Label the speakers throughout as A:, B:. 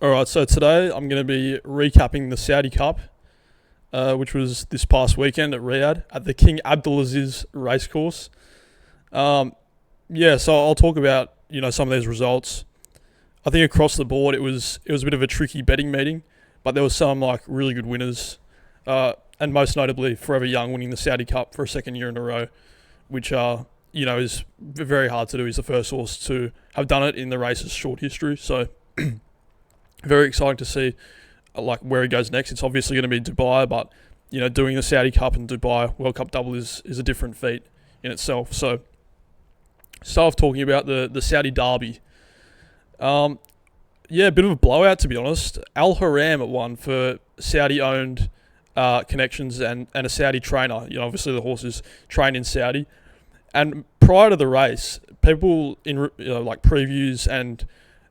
A: Alright, so today I'm going to be recapping the Saudi Cup, which was this past weekend at Riyadh at the King Abdulaziz racecourse. So I'll talk about some of these results. I think across the board it was a bit of a tricky betting meeting, but there was some really good winners, and most notably Forever Young winning the Saudi Cup for a second year in a row, which is very hard to do. He's the first horse to have done it in the race's short history, so. Very exciting to see where he goes next. It's obviously going to be Dubai, but doing the Saudi Cup and Dubai World Cup double is a different feat in itself. So start off talking about the Saudi Derby. A bit of a blowout, to be honest. Al Haram at one for Saudi-owned connections and a Saudi trainer. Obviously the horse is trained in Saudi. And prior to the race, people in previews, and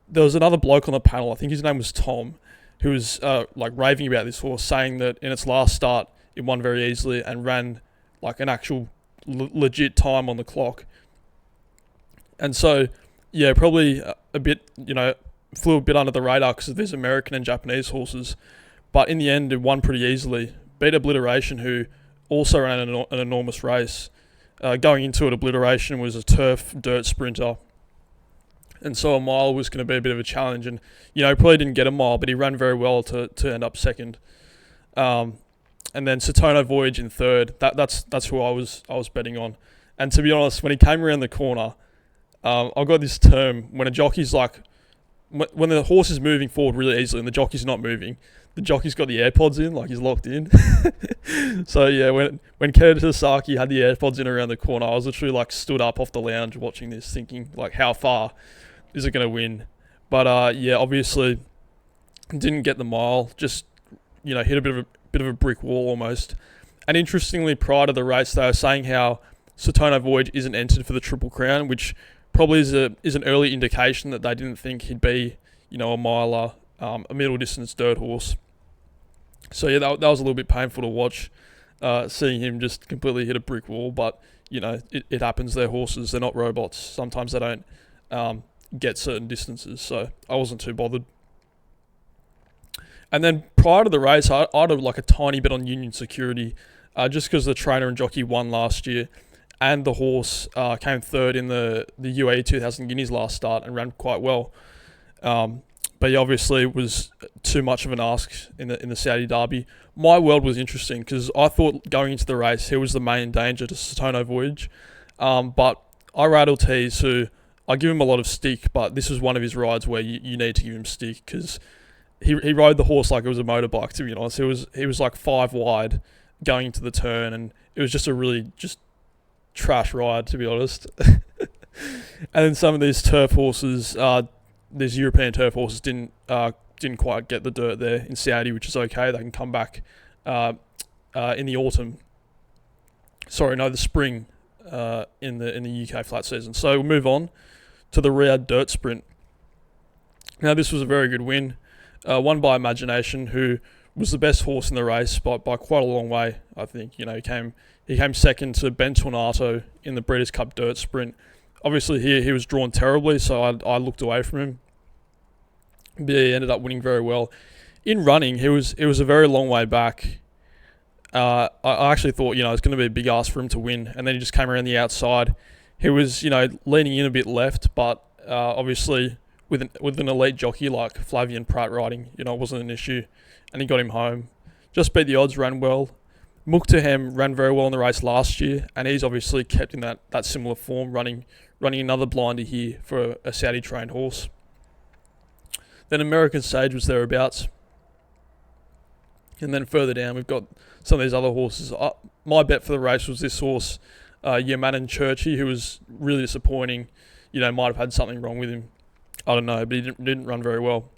A: there was another bloke on the panel, I think his name was Tom, who was raving about this horse, saying that in its last start it won very easily and ran an actual legit time on the clock. And so, probably a bit, flew a bit under the radar because of these American and Japanese horses. But in the end, it won pretty easily. Beat Obliteration, who also ran an enormous race. Going into it, Obliteration was a turf dirt sprinter. And so a mile was going to be a bit of a challenge. And, probably didn't get a mile, but he ran very well to end up second. And then Satono Voyage in third. That's who I was betting on. And to be honest, when he came around the corner, I've got this term, when a jockey's when the horse is moving forward really easily and the jockey's not moving, the jockey's got the AirPods in, he's locked in. So when Kenta Sasaki had the AirPods in around the corner, I was literally stood up off the lounge watching this, thinking how far is it going to win? But obviously didn't get the mile. Just hit a bit of a brick wall almost. And interestingly, prior to the race, they were saying how Satono Voyage isn't entered for the Triple Crown, which probably is an early indication that they didn't think he'd be a miler, a middle distance dirt horse. So that was a little bit painful to watch, seeing him just completely hit a brick wall. But it happens. They're horses. They're not robots. Sometimes they don't get certain distances, so I wasn't too bothered. And then prior to the race, I had a tiny bit on Union Security, just because the trainer and jockey won last year, and the horse came third in the UAE 2000 Guineas last start and ran quite well. But obviously it was too much of an ask in the Saudi Derby. My World was interesting because I thought going into the race he was the main danger to Satono Voyage, but I rattled Tees, who I give him a lot of stick, but this was one of his rides where you need to give him stick because he rode the horse like it was a motorbike, to be honest. He was 5 wide going into the turn, and it was just a really just trash ride, to be honest. And then some of these turf horses, these European turf horses didn't quite get the dirt there in Saudi, which is okay. They can come back in the autumn. The spring in the UK flat season. So we'll move on to the Riyadh Dirt Sprint. Now this was a very good win, won by Imagination, who was the best horse in the race by quite a long way. I think he came second to Ben Tornato in the Breeders' Cup Dirt Sprint. Obviously here he was drawn terribly, so I looked away from him. But he ended up winning very well. In running, it was a very long way back. I actually thought it was going to be a big ask for him to win, and then he just came around the outside. He was leaning in a bit left, but obviously with an elite jockey like Flavian Pratt riding, it wasn't an issue, and he got him home. Just beat the odds, ran well. Mukhtahem ran very well in the race last year, and he's obviously kept in that similar form, running another blinder here for a Saudi trained horse. Then American Sage was thereabouts. And then further down, we've got some of these other horses. My bet for the race was this horse, Yamanin Churchy, who was really disappointing. Might have had something wrong with him. I don't know, but he didn't run very well.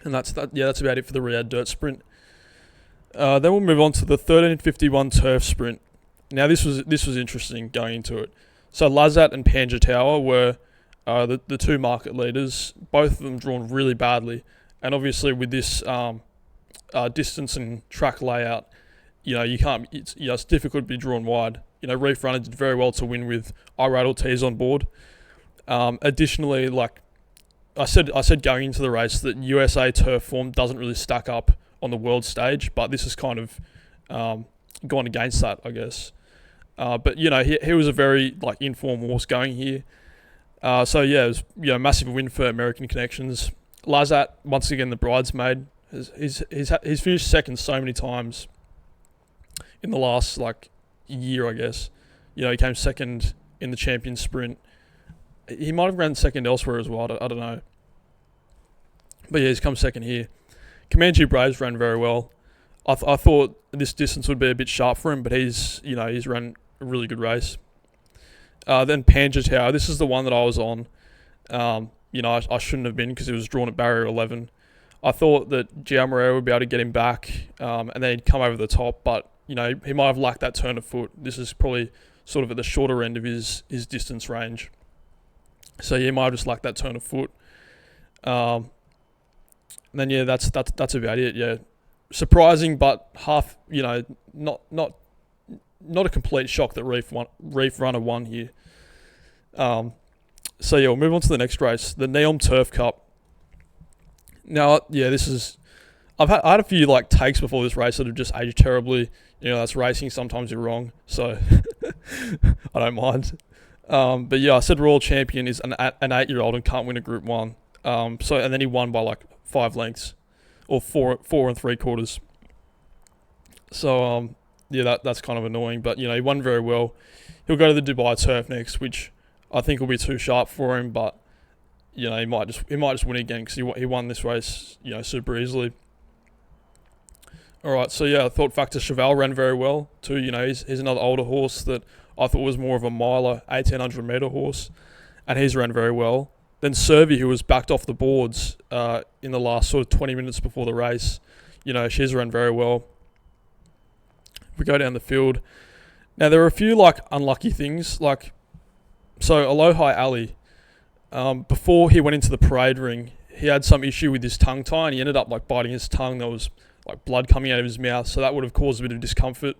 A: And that's about it for the Riyadh Dirt Sprint. Then we'll move on to the 1351 Turf Sprint. Now this was interesting going into it. So Lazat and Panjatawa were the two market leaders, both of them drawn really badly. And obviously with this distance and track layout, you can't. It's difficult to be drawn wide. Reef Runner did very well to win with I Rattle Tees on board. Additionally, I said going into the race that USA turf form doesn't really stack up on the world stage, but this has kind of gone against that, I guess. But he was a very informed horse going here. So yeah, it was massive win for American connections. Lazat, once again the bridesmaid. He's finished second so many times in the last year, I guess. He came second in the champion sprint. He might have ran second elsewhere as well. I don't know. But yeah, he's come second here. Comanche Braves ran very well. I thought this distance would be a bit sharp for him, but he's run a really good race. Then Panja Tower. This is the one that I was on. I shouldn't have been because it was drawn at barrier 11. I thought that Giamarello would be able to get him back, and then he'd come over the top, but he might have lacked that turn of foot. This is probably sort of at the shorter end of his distance range. So yeah, he might have just lacked that turn of foot. And then yeah, that's about it. Yeah, surprising, but half. Not a complete shock that Reef Runner won here. So yeah, we'll move on to the next race, the Neom Turf Cup. Now, yeah, I had a few takes before this race that have just aged terribly. That's racing. Sometimes you're wrong, so I don't mind. But yeah, I said Royal Champion is an 8-year-old and can't win a Group 1. And then he won by 5 lengths, or 4 3/4. So yeah, that's kind of annoying. But he won very well. He'll go to the Dubai Turf next, which I think will be too sharp for him. But he might just win again because he won this race super easily. All right, so yeah, I thought Factor Cheval ran very well too. He's another older horse that I thought was more of a miler, 1,800 metre horse, and he's ran very well. Then Servi, who was backed off the boards in the last sort of 20 minutes before the race, she's run very well. If we go down the field, now there are a few unlucky things, so Aloha Ali, before he went into the parade ring, he had some issue with his tongue tie, and he ended up biting his tongue. There was blood coming out of his mouth, so that would have caused a bit of discomfort.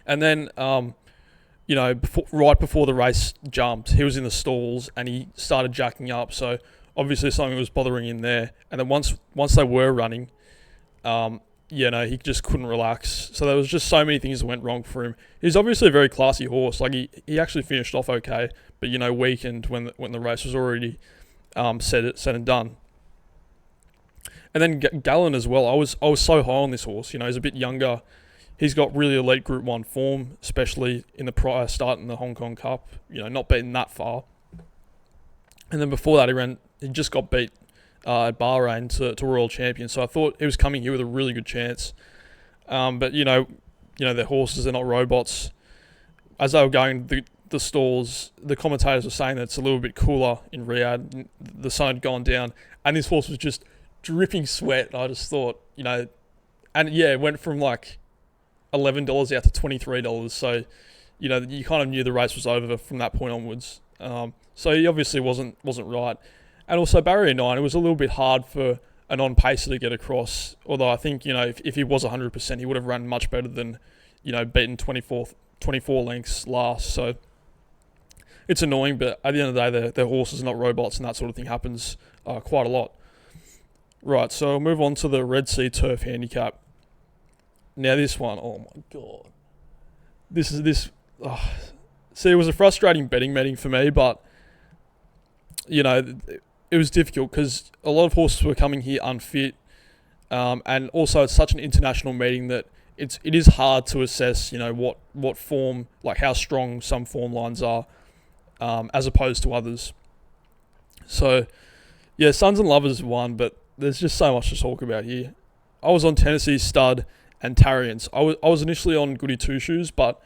A: And then, right before the race jumped, he was in the stalls and he started jacking up. So obviously something was bothering him there. And then once they were running, he just couldn't relax. So there was just so many things that went wrong for him. He's obviously a very classy horse. He actually finished off okay, but weakened when the race was already said and done. And then Gallon as well. I was so high on this horse. He's a bit younger. He's got really elite Group 1 form, especially in the prior start in the Hong Kong Cup. Not beaten that far. And then before that, he just got beat at Bahrain to Royal Champion. So I thought he was coming here with a really good chance. But they're horses, they're not robots. As they were going the stalls, the commentators were saying that it's a little bit cooler in Riyadh. The sun had gone down, and this horse was just dripping sweat. And I just thought, and yeah, it went from $11 out to $23. So, you kind of knew the race was over from that point onwards. So he obviously wasn't right. And also barrier 9, it was a little bit hard for a non-pacer to get across. Although I think, if he was 100%, he would have run much better than, beaten 24 lengths last. So it's annoying, but at the end of the day, they're horses, not robots, and that sort of thing happens quite a lot. Right, so I'll move on to the Red Sea Turf Handicap. Now this one, oh my god. See, it was a frustrating betting meeting for me, but, it was difficult because a lot of horses were coming here unfit, and also it's such an international meeting that it is hard to assess, what form, how strong some form lines are, as opposed to others. So, yeah, Sons and Lovers won, but there's just so much to talk about here. I was on Tennessee Stud and Tarriance. I was initially on Goody Two Shoes, but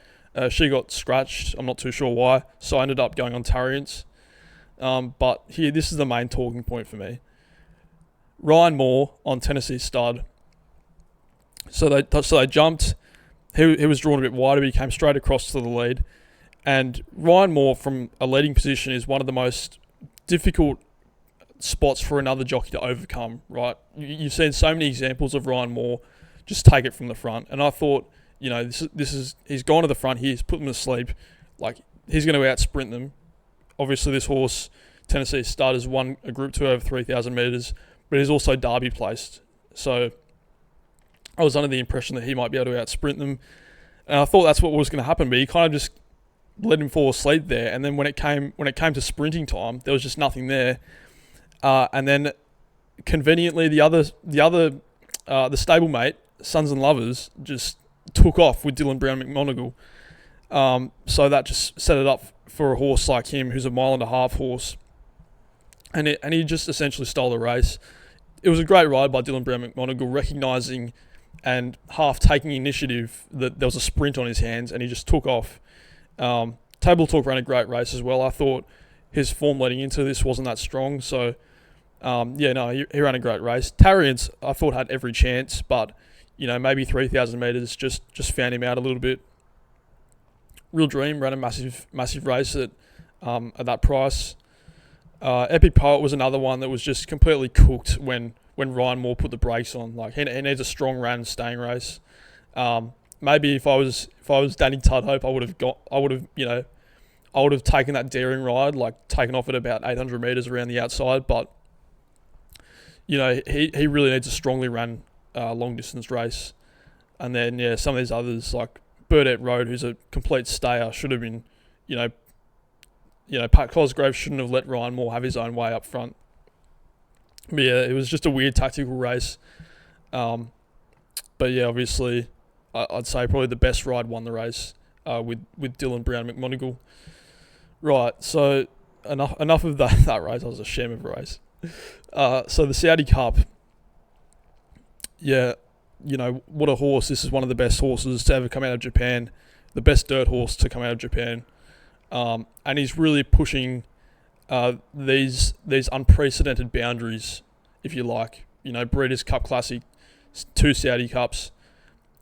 A: she got scratched. I'm not too sure why, so I ended up going on Tarriance. But here, this is the main talking point for me. Ryan Moore on Tennessee Stud. So they jumped. He was drawn a bit wider, but he came straight across to the lead. And Ryan Moore, from a leading position, is one of the most difficult spots for another jockey to overcome, right? You've seen so many examples of Ryan Moore just take it from the front. And I thought, he's gone to the front here, he's put them to sleep. He's going to out-sprint them. Obviously, this horse Tennessee starters won a Group 2 over 3,000 metres, but he's also Derby placed. So I was under the impression that he might be able to out-sprint them. And I thought that's what was going to happen, but he kind of just let him fall asleep there. And then when it came to sprinting time, there was just nothing there. And then conveniently, the stablemate, Sons and Lovers, just took off with Dylan Brown McMonagle. So that just set it up for a horse like him, who's a 1.5 mile horse. And he just essentially stole the race. It was a great ride by Dylan Brown McMonagle, recognising and half taking initiative that there was a sprint on his hands, and he just took off. Table Talk ran a great race as well. I thought his form leading into this wasn't that strong, so he ran a great race. Tarians, I thought, had every chance, but maybe 3,000 metres just found him out a little bit. Real Dream ran a massive race at that price. Epic Poet was another one that was just completely cooked when Ryan Moore put the brakes on. Like he needs a strong run staying race. Maybe if I was Danny Tudhope, I would have taken that daring ride, like taken off at about 800 metres around the outside. But he really needs a strongly run long distance race. And then some of these others like Burdett Road, who's a complete stayer, should have been, Pat Cosgrove shouldn't have let Ryan Moore have his own way up front. But it was just a weird tactical race. But obviously, I'd say probably the best ride won the race with Dylan Brown McMonagle. Right, so enough of that race. I was a sham of a race. So the Saudi Cup, what a horse. This is one of the best horses to ever come out of Japan, the best dirt horse to come out of Japan. And he's really pushing these unprecedented boundaries, if you like. Breeders' Cup Classic, 2 Saudi Cups.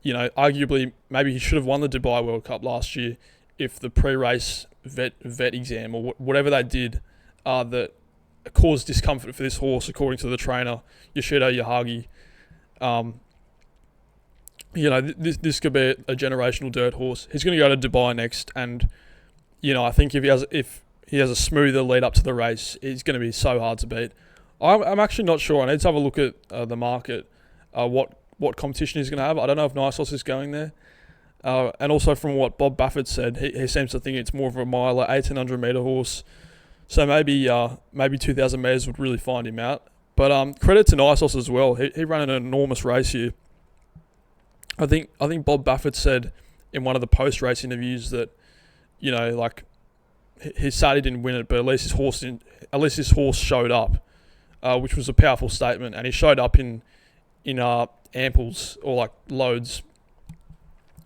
A: Arguably, maybe he should have won the Dubai World Cup last year if the pre-race vet exam or whatever they did that caused discomfort for this horse, according to the trainer, Yoshida Yahagi. This could be a generational dirt horse. He's going to go to Dubai next, and I think if he has a smoother lead up to the race, he's going to be so hard to beat. I'm actually not sure. I need to have a look at the market, what competition he's going to have. I don't know if Nisos is going there. And also from what Bob Baffert said, he seems to think it's more of a miler, 1,800 metre horse. So maybe 2,000 metres would really find him out. But credit to Nisos as well. He ran an enormous race here. I think Bob Baffert said in one of the post-race interviews that, he sadly didn't win it, but at least his horse showed up, which was a powerful statement. And he showed up in amples or like loads.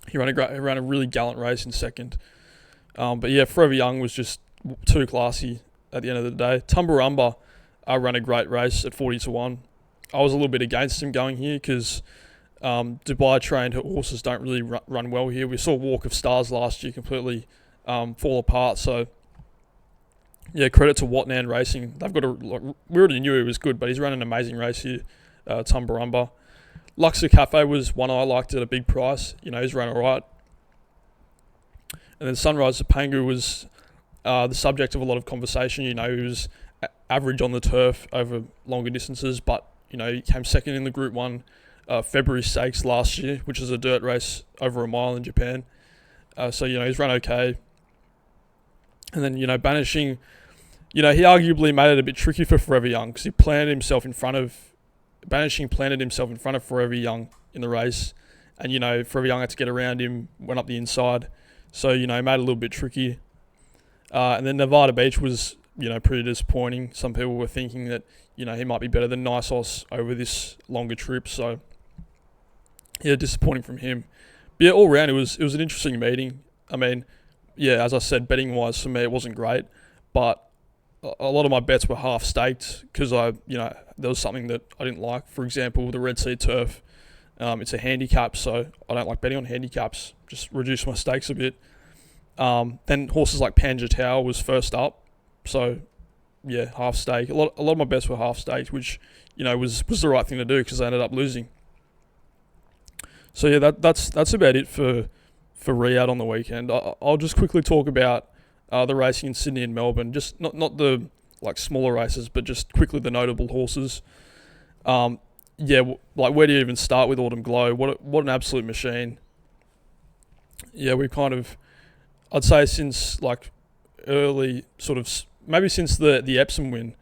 A: He ran a really gallant race in second. Forever Young was just too classy at the end of the day. Tumbarumba ran a great race at 40-1. I was a little bit against him going here because Dubai trained horses don't really run well here. We saw Walk of Stars last year completely fall apart. So credit to Watnan Racing. We already knew he was good, but he's run an amazing race here. Tumbarumba. Luxor Cafe was one I liked at a big price. He's run alright. And then Sunrise Topanga was the subject of a lot of conversation. He was average on the turf over longer distances, but he came second in the Group 1 February Stakes last year, which is a dirt race over a mile in Japan. He's run okay. And then, Banishing, he arguably made it a bit tricky for Forever Young because Banishing planted himself in front of Forever Young in the race. And, Forever Young had to get around him, went up the inside. So, made it a little bit tricky. And then Nevada Beach was, pretty disappointing. Some people were thinking that, he might be better than Nisos over this longer trip. So, disappointing from him. But all round, it was an interesting meeting. I mean, as I said, betting-wise, for me, it wasn't great. But a lot of my bets were half-staked because there was something that I didn't like. For example, the Red Sea Turf. It's a handicap, so I don't like betting on handicaps. Just reduce my stakes a bit. Then horses like Panja Tower was first up. So, half stake. A lot of my bets were half staked, which, was the right thing to do because I ended up losing. So, that's about it for Riyadh on the weekend. I'll just quickly talk about the racing in Sydney and Melbourne. Just not the like smaller races, but just quickly the notable horses. Like where do you even start with Autumn Glow? What an absolute machine. Yeah, we kind of, I'd say since like early sort of, maybe since the Epsom win,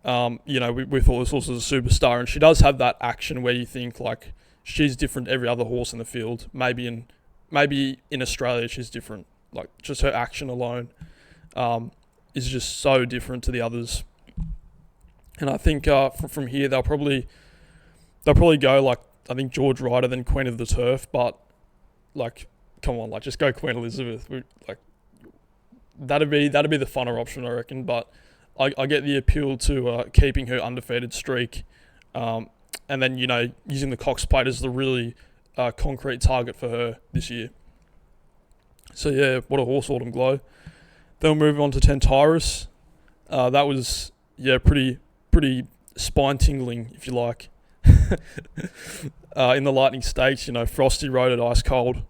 A: we thought this horse was a superstar, and she does have that action where you think like she's different to every other horse in the field. Maybe in Australia she's different. Like just her action alone is just so different to the others. And I think from here they'll probably go like, I think George Ryder, then Queen of the Turf, but like come on, like just go Queen Elizabeth. That'd be the funner option, I reckon. But I get the appeal to keeping her undefeated streak, and then using the Cox Plate as the really concrete target for her this year. So yeah, what a horse, Autumn Glow. Then we'll move on to Tentyris. That was pretty spine tingling, if you like. In the Lightning Stakes, Frosty rode it ice cold.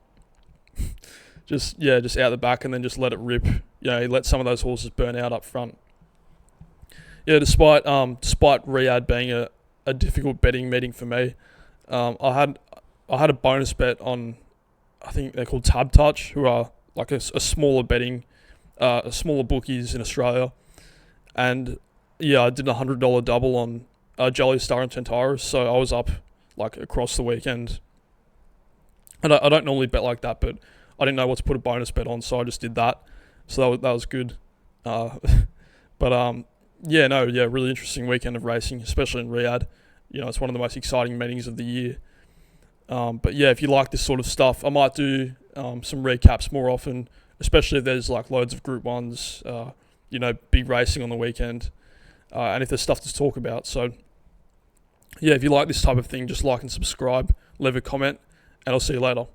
A: just out the back and then just let it rip. He let some of those horses burn out up front. Yeah, despite Riyadh being a difficult betting meeting for me, I had a bonus bet on, I think they're called Tab Touch, who are like a smaller smaller bookies in Australia, and yeah, I did a $100 double on Jolly Star and Tentyris, so I was up like across the weekend. And I don't normally bet like that, but I didn't know what to put a bonus bet on, so I just did that. So that was good. Really interesting weekend of racing, especially in Riyadh. It's one of the most exciting meetings of the year. But yeah, if you like this sort of stuff, I might do some recaps more often, especially if there's like loads of Group 1s, big racing on the weekend, and if there's stuff to talk about. So yeah, if you like this type of thing, just like and subscribe, leave a comment, and I'll see you later.